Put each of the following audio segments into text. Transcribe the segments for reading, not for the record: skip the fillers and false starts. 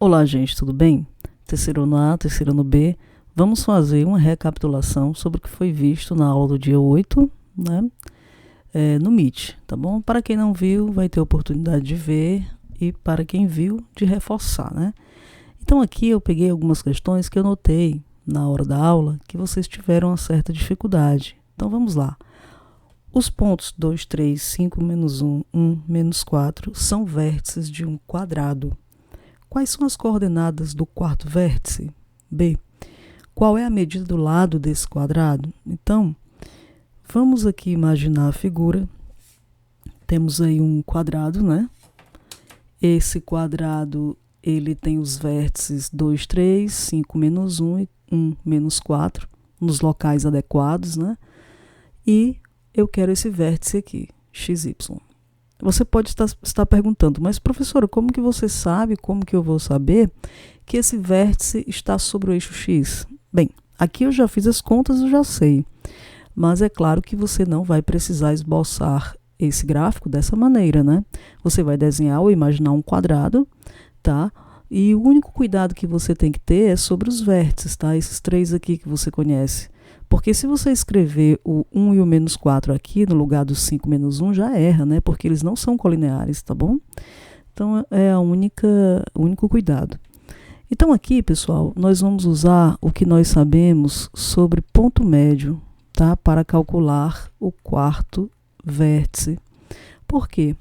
Olá, gente, tudo bem? Terceiro ano A, terceiro ano B. Vamos fazer uma recapitulação sobre o que foi visto na aula do dia 8, né? No Meet, tá bom? Para quem não viu, vai ter oportunidade de ver, e para quem viu, de reforçar, né? Então aqui eu peguei algumas questões que eu notei na hora da aula que vocês tiveram uma certa dificuldade. Então vamos lá. Os pontos 2, 3, 5, menos 1, 1, menos 4 são vértices de um quadrado. Quais são as coordenadas do quarto vértice? B. Qual é a medida do lado desse quadrado? Então, vamos aqui imaginar a figura. Temos aí um quadrado, né? Esse quadrado, ele tem os vértices 2, 3, 5, menos 1 e 1, menos 4, nos locais adequados, né? E eu quero esse vértice aqui, XY. Você pode estar perguntando, mas professora, como que você sabe, como que eu vou saber que esse vértice está sobre o eixo X? Bem, aqui eu já fiz as contas, eu já sei. Mas é claro que você não vai precisar esboçar esse gráfico dessa maneira, né? Você vai desenhar ou imaginar um quadrado, tá? E o único cuidado que você tem que ter é sobre os vértices, tá? Esses três aqui que você conhece. Porque se você escrever o 1 e o menos 4 aqui, no lugar do 5 menos 1, já erra, né? Porque eles não são colineares, tá bom? Então, é o único cuidado. Então, aqui, pessoal, nós vamos usar o que nós sabemos sobre ponto médio, tá? Para calcular o quarto vértice. Por quê?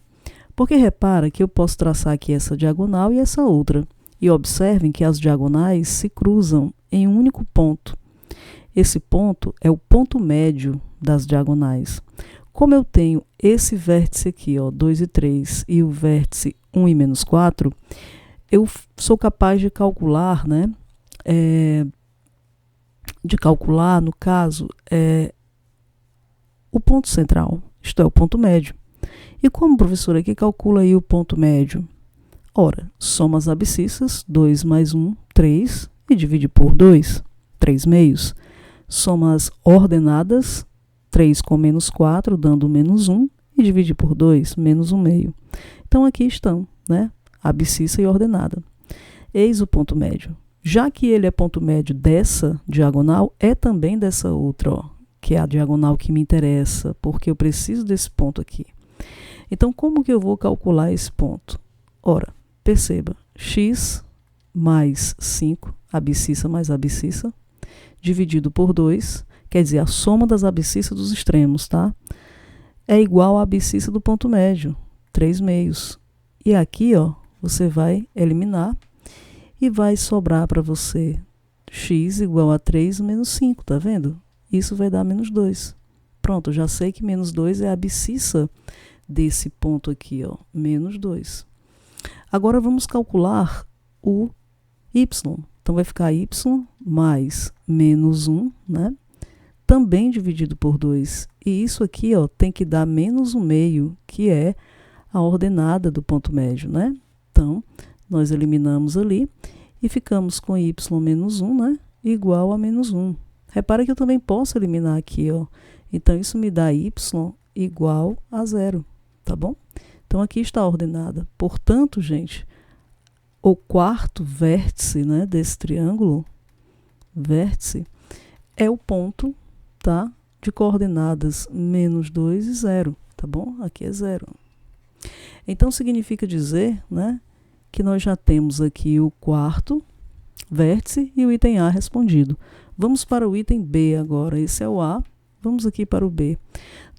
Porque repara que eu posso traçar aqui essa diagonal e essa outra. E observem que as diagonais se cruzam em um único ponto. Esse ponto é o ponto médio das diagonais. Como eu tenho esse vértice aqui, ó, 2 e 3, e o vértice 1 e menos 4, eu sou capaz de calcular, né? No caso, o ponto central, isto é, o ponto médio. E como professor aqui calcula aí o ponto médio? Ora, soma as abscissas, 2 mais 1, 3, e divide por 2, 3 meios. Soma as ordenadas, 3 com menos 4, dando menos 1, e divide por 2, menos 1 meio. Então, aqui estão, né? Abscissa e ordenada. Eis o ponto médio. Já que ele é ponto médio dessa diagonal, é também dessa outra, ó, que é a diagonal que me interessa, porque eu preciso desse ponto aqui. Então, como que eu vou calcular esse ponto? Ora, perceba, x mais 5, abscissa mais abscissa, dividido por 2, quer dizer, a soma das abscissas dos extremos, tá? É igual à abscissa do ponto médio, 3 meios. E aqui, ó, você vai eliminar e vai sobrar para você x igual a 3 menos 5, tá vendo? Isso vai dar menos 2. Pronto, já sei que menos 2 é a abscissa desse ponto aqui, ó, menos 2. Agora vamos calcular o y. Então, vai ficar y mais menos 1, né? Também dividido por 2. E isso aqui, ó, tem que dar menos 1 meio, que é a ordenada do ponto médio, né? Então, nós eliminamos ali e ficamos com y menos 1, né? Igual a menos 1. Repara que eu também posso eliminar aqui, ó. Então, isso me dá y igual a 0, tá bom? Então, aqui está a ordenada. Portanto, gente, o quarto vértice, né, desse triângulo, vértice, é o ponto, tá, de coordenadas menos 2 e 0, tá bom? Aqui é 0. Então, significa dizer, né, que nós já temos aqui o quarto vértice e o item A respondido. Vamos para o item B agora. Esse é o A. Vamos aqui para o B.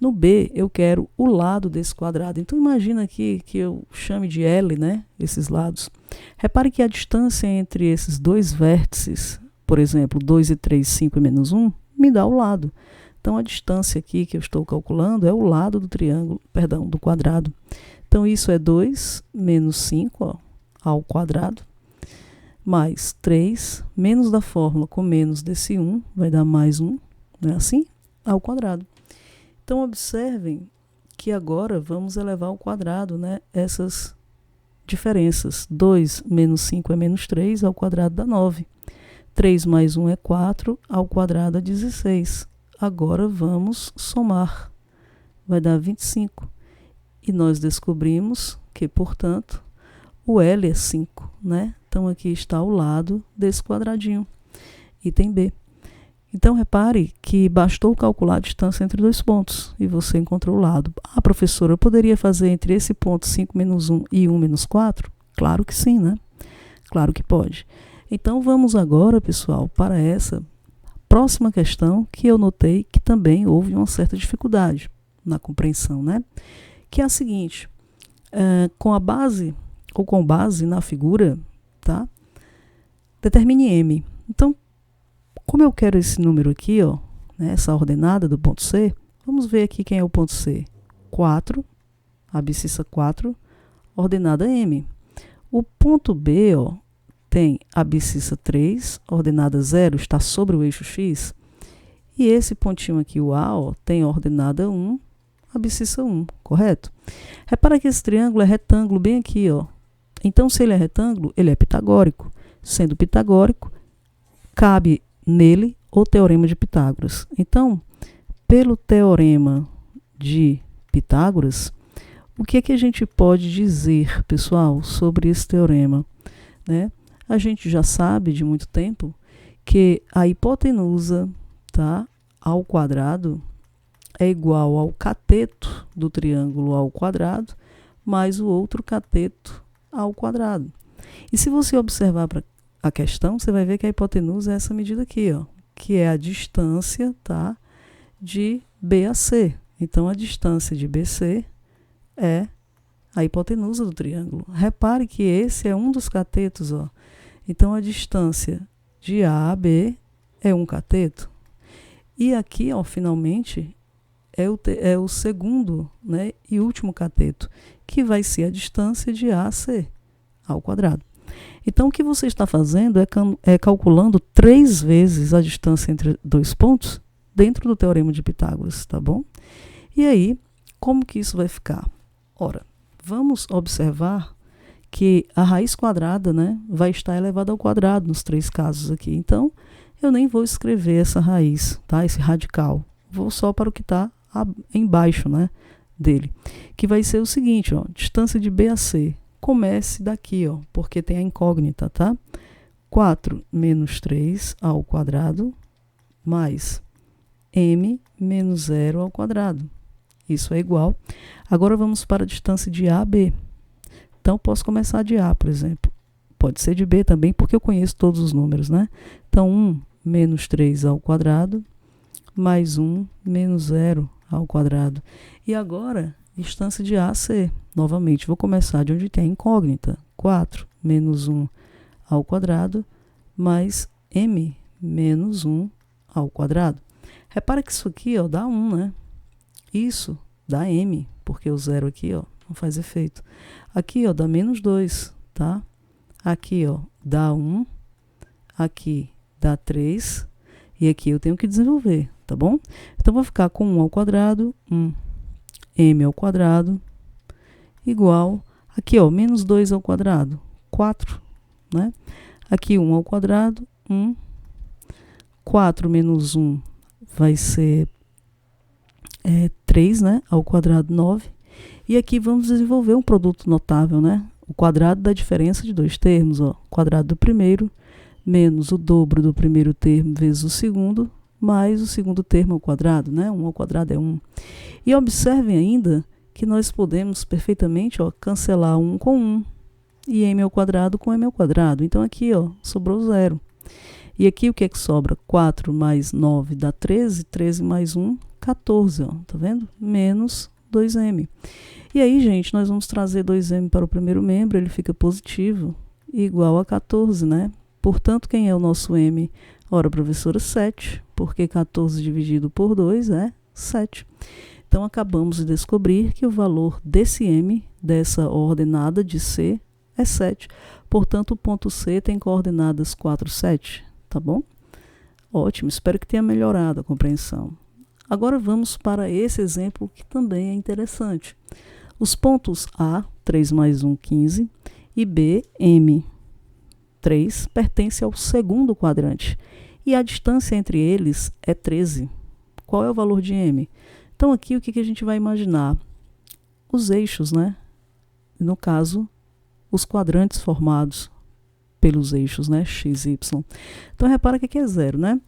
No B, eu quero o lado desse quadrado. Então, imagina aqui que eu chame de L, né, esses lados. Repare que a distância entre esses dois vértices, por exemplo, 2 e 3, 5 e menos 1, me dá o lado. Então, a distância aqui que eu estou calculando é o lado do triângulo, perdão, do quadrado. Então, isso é 2 menos 5, ó, ao quadrado, mais 3, menos da fórmula com menos desse 1, vai dar mais 1, não é assim? Ao quadrado. Então, observem que agora vamos elevar ao quadrado, né, essas diferenças. 2 menos 5 é menos 3, ao quadrado dá 9. 3 mais 1 é 4, ao quadrado é 16. Agora vamos somar. Vai dar 25. E nós descobrimos que, portanto, o L é 5, né? Então, aqui está o lado desse quadradinho, item B. Então, repare que bastou calcular a distância entre dois pontos e você encontrou o lado. Ah, professora, eu poderia fazer entre esse ponto 5 menos 1 e 1 menos 4? Claro que sim, né? Claro que pode. Então, vamos agora, pessoal, para essa próxima questão que eu notei que também houve uma certa dificuldade na compreensão, né? Que é a seguinte, com base na figura, tá? Determine M. Então, como eu quero esse número aqui, ó, né, essa ordenada do ponto C, vamos ver aqui quem é o ponto C. 4, abscissa 4, ordenada M. O ponto B, ó, tem abscissa 3, ordenada 0, está sobre o eixo X. E esse pontinho aqui, o A, ó, tem ordenada 1, abscissa 1, correto? Repara que esse triângulo é retângulo bem aqui, ó. Então, se ele é retângulo, ele é pitagórico. Sendo pitagórico, cabe nele o teorema de Pitágoras. Então, pelo teorema de Pitágoras, o que é que a gente pode dizer, pessoal, sobre esse teorema, né? A gente já sabe de muito tempo que a hipotenusa, tá, ao quadrado é igual ao cateto do triângulo ao quadrado mais o outro cateto ao quadrado. E se você observar para a questão, você vai ver que a hipotenusa é essa medida aqui, ó, que é a distância, tá, de B a C. Então, a distância de BC é a hipotenusa do triângulo. Repare que esse é um dos catetos, ó. Então, a distância de A a B é um cateto. E aqui, ó, finalmente, é o segundo, né, e último cateto, que vai ser a distância de A a C ao quadrado. Então, o que você está fazendo é calculando 3 vezes a distância entre dois pontos dentro do teorema de Pitágoras, tá bom? E aí, como que isso vai ficar? Ora, vamos observar que a raiz quadrada, né, vai estar elevada ao quadrado nos 3 casos aqui. Então, eu nem vou escrever essa raiz, tá? Esse radical. Vou só para o que está embaixo, né, dele. Que vai ser o seguinte, ó, distância de B a C. Comece daqui, ó, porque tem a incógnita, tá? 4 menos 3 ao quadrado mais m menos 0 ao quadrado. Isso é igual. Agora vamos para a distância de A a B. Então, posso começar de A, por exemplo. Pode ser de B também, porque eu conheço todos os números, né? Então, 1 menos 3 ao quadrado mais 1 menos 0 ao quadrado. E agora, distância de A a C. Novamente, vou começar de onde tem a incógnita. 4 menos 1 ao quadrado mais m menos 1 ao quadrado. Repara que isso aqui, ó, dá 1, né? Isso dá m, porque o 0 aqui, ó, não faz efeito. Aqui, ó, dá menos 2, tá? Aqui, ó, dá 1. Aqui dá 3. E aqui eu tenho que desenvolver, tá bom? Então, vou ficar com 1 ao quadrado, 1 m ao quadrado, igual, aqui, ó, menos 2 ao quadrado, 4, né? Aqui, 1 ao quadrado, 1. 4 menos 1 vai ser 3, né? Ao quadrado, 9. E aqui vamos desenvolver um produto notável, né? O quadrado da diferença de dois termos, ó. Quadrado do primeiro menos o dobro do primeiro termo vezes o segundo, mais o segundo termo ao quadrado, né? 1 ao quadrado é 1. E observem ainda que nós podemos perfeitamente, ó, cancelar 1 com 1 e m ao quadrado com m ao quadrado. Então, aqui, ó, sobrou 0. E aqui o que é que sobra? 4 mais 9 dá 13, 13 mais 1, 14, ó, tá vendo? Menos 2m. E aí, gente, nós vamos trazer 2m para o primeiro membro, ele fica positivo, igual a 14, né? Portanto, quem é o nosso m? Ora, professora, 7, porque 14 dividido por 2 é 7. Então, acabamos de descobrir que o valor desse m, dessa ordenada de C, é 7. Portanto, o ponto C tem coordenadas 4, 7, tá bom? Ótimo, espero que tenha melhorado a compreensão. Agora vamos para esse exemplo que também é interessante. Os pontos A, 3 mais 1, 15, e B, M, 3, pertencem ao segundo quadrante. E a distância entre eles é 13. Qual é o valor de M? Então, aqui o que a gente vai imaginar? Os eixos, né? No caso, os quadrantes formados pelos eixos, né, x e y. Então, repara que aqui é 0, né?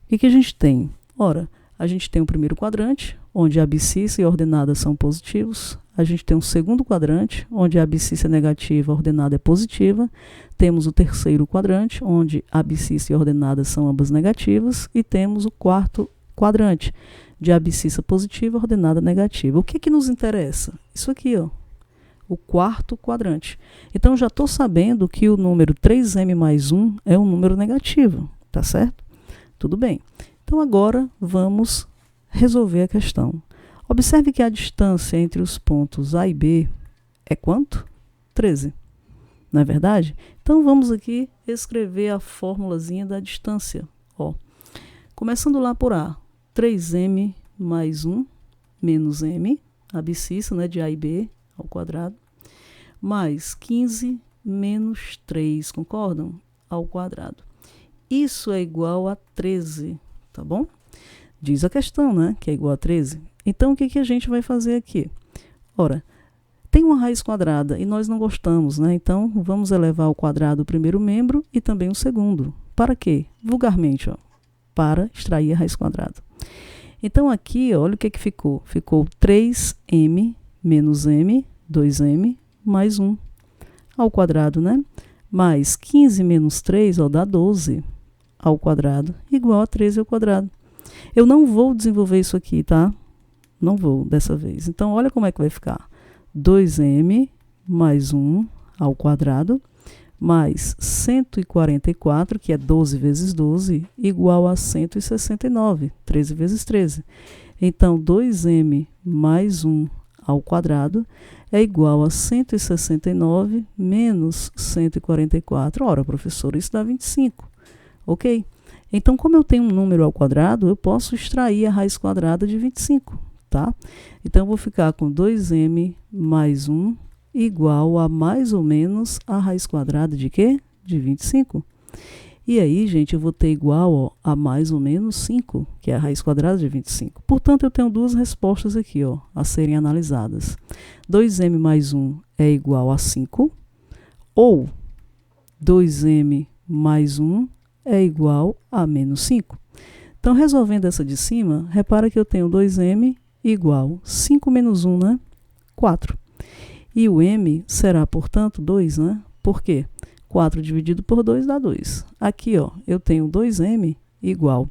O que a gente tem? Ora, a gente tem o primeiro quadrante, onde a abscissa e a ordenada são positivos. A gente tem um segundo quadrante, onde a abscissa é negativa, a ordenada é positiva. Temos o terceiro quadrante, onde a abscissa e a ordenada são ambas negativas. E temos o quarto quadrante, de abscissa positiva, ordenada negativa. O que que nos interessa? Isso aqui, ó, o quarto quadrante. Então, já estou sabendo que o número 3m mais 1 é um número negativo, tá certo? Tudo bem. Então, agora vamos resolver a questão. Observe que a distância entre os pontos A e B é quanto? 13. Não é verdade? Então, vamos aqui escrever a formulazinha da distância. Ó, começando lá por A, 3m mais 1 menos m, a abscissa, né, de A e B ao quadrado, mais 15 menos 3, concordam? Ao quadrado. Isso é igual a 13, tá bom? Diz a questão, né, que é igual a 13. Então, o que a gente vai fazer aqui? Ora, tem uma raiz quadrada e nós não gostamos, né? Então, vamos elevar ao quadrado o primeiro membro e também o segundo. Para quê? Vulgarmente, ó, para extrair a raiz quadrada. Então, aqui, ó, olha o que ficou. Ficou 3m menos m, 2m, mais 1 ao quadrado, né? Mais 15 menos 3, ó, dá 12 ao quadrado, igual a 13 ao quadrado. Eu não vou desenvolver isso aqui, tá? Não vou dessa vez. Então, olha como é que vai ficar. 2m mais 1 ao quadrado, mais 144, que é 12 vezes 12, igual a 169, 13 vezes 13. Então, 2m mais 1 ao quadrado é igual a 169 menos 144. Ora, professor, isso dá 25. Ok? Então, como eu tenho um número ao quadrado, eu posso extrair a raiz quadrada de 25, tá? Então, eu vou ficar com 2m mais 1 igual a mais ou menos a raiz quadrada de quê? De 25. E aí, gente, eu vou ter igual, ó, a mais ou menos 5, que é a raiz quadrada de 25. Portanto, eu tenho duas respostas aqui, ó, a serem analisadas. 2m mais 1 é igual a 5, ou 2m mais 1 é igual a menos 5. Então, resolvendo essa de cima, repara que eu tenho 2m igual 5 menos 1, né? 4. E o m será, portanto, 2, né? Por quê? 4 dividido por 2 dá 2. Aqui, ó, eu tenho 2m igual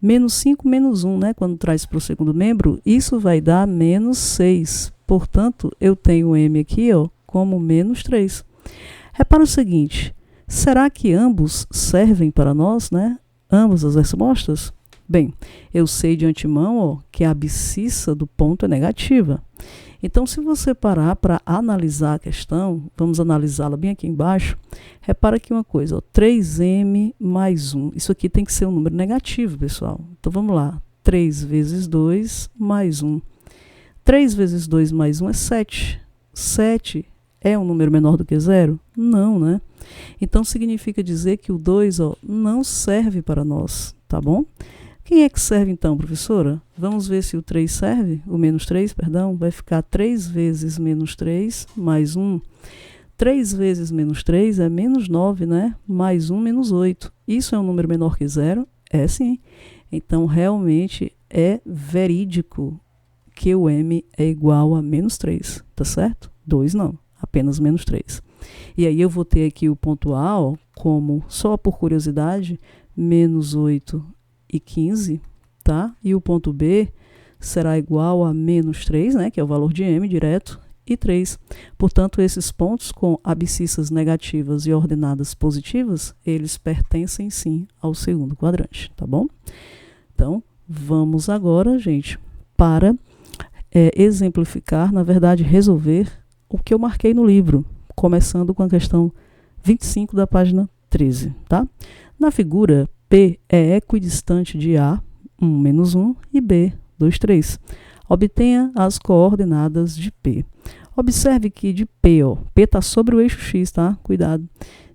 menos 5 menos 1, né? Quando traz para o segundo membro, isso vai dar menos 6. Portanto, eu tenho m aqui, ó, como menos 3. Repara o seguinte, será que ambos servem para nós, né? Ambas as respostas? Bem, eu sei de antemão, ó, que a abscissa do ponto é negativa. Então, se você parar para analisar a questão, vamos analisá-la bem aqui embaixo, repara aqui uma coisa, ó, 3m mais 1. Isso aqui tem que ser um número negativo, pessoal. Então, vamos lá. 3 vezes 2 mais 1. 3 vezes 2 mais 1 é 7. 7 é um número menor do que 0? Não, né? Então, significa dizer que o 2, ó, não serve para nós, tá bom? Quem é que serve então, professora? Vamos ver se o 3 serve, o menos 3, perdão, vai ficar 3 vezes menos 3 mais 1. 3 vezes menos 3 é menos 9, né? Mais 1, menos 8. Isso é um número menor que 0? É sim. Então, realmente é verídico que o m é igual a menos 3, tá certo? 2 não, apenas menos 3. E aí eu vou ter aqui o ponto A, ó, como, só por curiosidade, menos 8 e 15, tá? E o ponto B será igual a menos 3, né? Que é o valor de m direto, e 3. Portanto, esses pontos com abscissas negativas e ordenadas positivas, eles pertencem sim ao segundo quadrante, tá bom? Então, vamos agora, gente, para exemplificar, na verdade, resolver o que eu marquei no livro, começando com a questão 25 da página 13, tá? Na figura, P é equidistante de A, 1 menos 1, e B, 2, 3. Obtenha as coordenadas de P. Observe que de P, ó, P está sobre o eixo X, tá? Cuidado.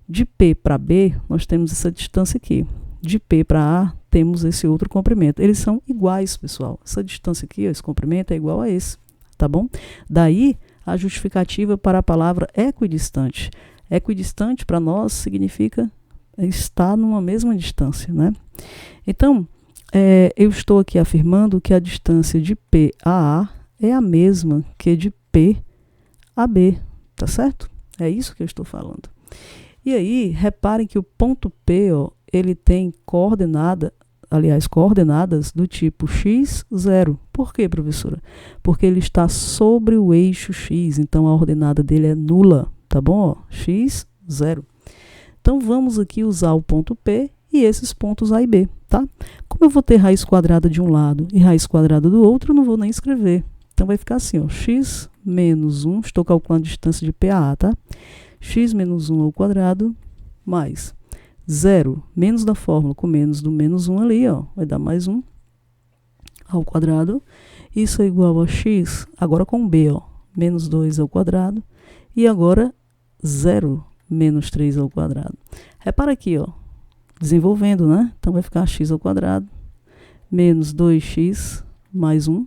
De P para B, nós temos essa distância aqui. De P para A, temos esse outro comprimento. Eles são iguais, pessoal. Essa distância aqui, ó, esse comprimento é igual a esse, tá bom? Daí, a justificativa para a palavra equidistante. Equidistante para nós significa estar numa mesma distância, né? Então, eu estou aqui afirmando que a distância de P a A é a mesma que de P a B, tá certo? É isso que eu estou falando. E aí, reparem que o ponto P, ó, ele tem coordenadas do tipo x, 0. Por quê, professora? Porque ele está sobre o eixo x, então a ordenada dele é nula, tá bom? Ó, x, 0. Então, vamos aqui usar o ponto P e esses pontos A e B, tá? Como eu vou ter raiz quadrada de um lado e raiz quadrada do outro, eu não vou nem escrever. Então, vai ficar assim, ó, x menos 1, estou calculando a distância de P a A, tá? X menos 1 ao quadrado, mais 0, menos da fórmula, com menos do menos 1 ali, ó, vai dar mais 1 ao quadrado. Isso é igual a x, agora com B, ó, menos 2 ao quadrado. E agora 0 menos 3 ao quadrado. Repara aqui, ó, desenvolvendo, né? Então, vai ficar x ao quadrado, menos 2x mais 1.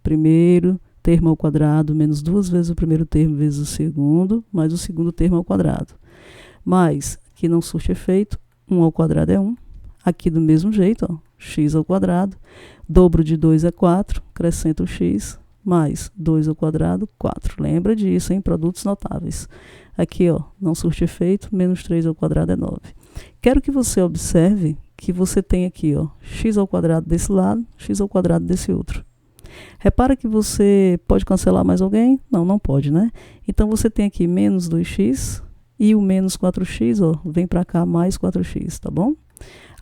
Primeiro termo ao quadrado, menos 2 vezes o primeiro termo vezes o segundo, mais o segundo termo ao quadrado. Mais, aqui não surte efeito, 1 ao quadrado é 1. Aqui do mesmo jeito, ó, x ao quadrado. Dobro de 2 é 4, acrescenta o x, mais 2 ao quadrado, 4. Lembra disso, hein? Produtos notáveis. Aqui, ó, não surte efeito, menos 3 ao quadrado é 9. Quero que você observe que você tem aqui, ó, x ao quadrado desse lado, x ao quadrado desse outro. Repara que você pode cancelar mais alguém? Não, não pode, né? Então, você tem aqui menos 2x e o menos 4x, ó, vem para cá mais 4x, tá bom?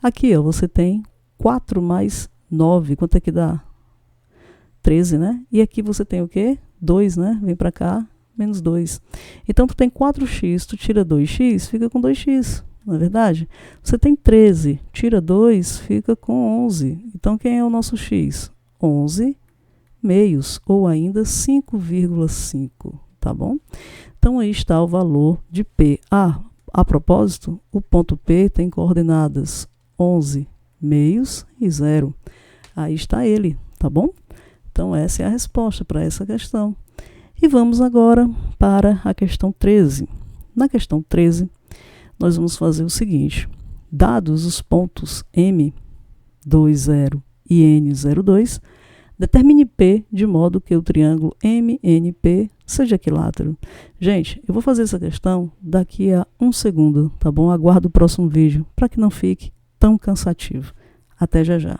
Aqui, ó, você tem 4 mais 9, quanto é que dá? 13, né? E aqui você tem o quê? 2, né? Vem para cá, menos 2. Então, tu tem 4x, tu tira 2x, fica com 2x, não é verdade? Você tem 13, tira 2, fica com 11. Então, quem é o nosso x? 11 meios, ou ainda 5,5, tá bom? Então, aí está o valor de P. A propósito, o ponto P tem coordenadas 11 meios e 0. Aí está ele, tá bom? Então, essa é a resposta para essa questão. E vamos agora para a questão 13. Na questão 13, nós vamos fazer o seguinte. Dados os pontos M, 2, 0 e N, 0, 2, determine P de modo que o triângulo MNP seja equilátero. Gente, eu vou fazer essa questão daqui a 1 segundo, tá bom? Aguardo o próximo vídeo para que não fique tão cansativo. Até já já.